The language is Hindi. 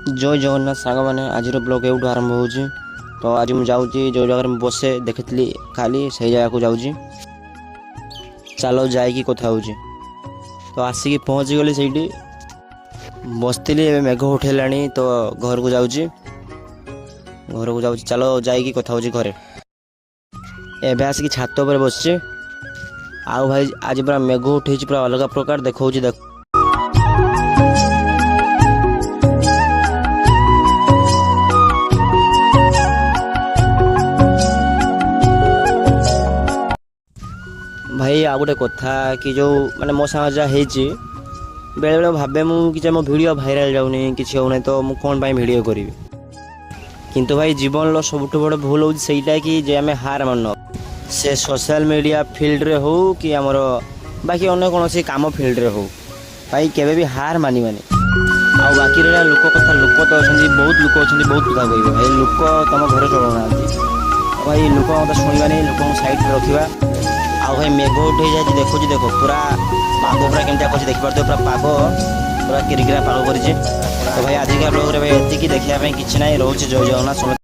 जय जगन्नाथ सांग मैंने आज ब्लॉग एवं आरंभ हो तो आज मुझे जाऊँगी जो जगह बसे देखी खाली से जगह को जाऊँगी चलो जाकि कथा हो तो आसिक पहुँची गली से बसती मेघ उठेला तो घर को जाऊँगी चलो जाकि कथा हो घरे एवं आसिक छात पर बस आउ भाई आज पूरा मेघ उठे पूरा अलग प्रकार देखा देख भाई आ गोटे कथा कि जो माने मो साथ जहाँ बेले बेले भावे मुझे मो वीडियो भाइराल जाऊनी किसी होना तो मुझे कौन पाई वीडियो करी किंतु भाई जीवन सबुठ बड़ भूल हो कि जे आम हार मान से सोशल मीडिया फील्ड रे हो कि आमर बाकी अन्य कौन काम फील्ड रे हो भाई केवे भी हार मानी आ बाकी रहा लोक कथा लोक तो अच्छा बहुत लोक अच्छा बहुत कथा कहे भाई लोक तुम घर चलना भाई लोक कथा शुणवानी लोक साइड रखा आ भाई मेघ उठे जाए देखो देखो पूरा पाग पूरा केमती देखिए पूरा पाग पूरा किरिकिरा पाग कर तो भाई आजिका ब्लॉग रे भाई एति देखा किसी ना रोचे जय जगन्नाथ।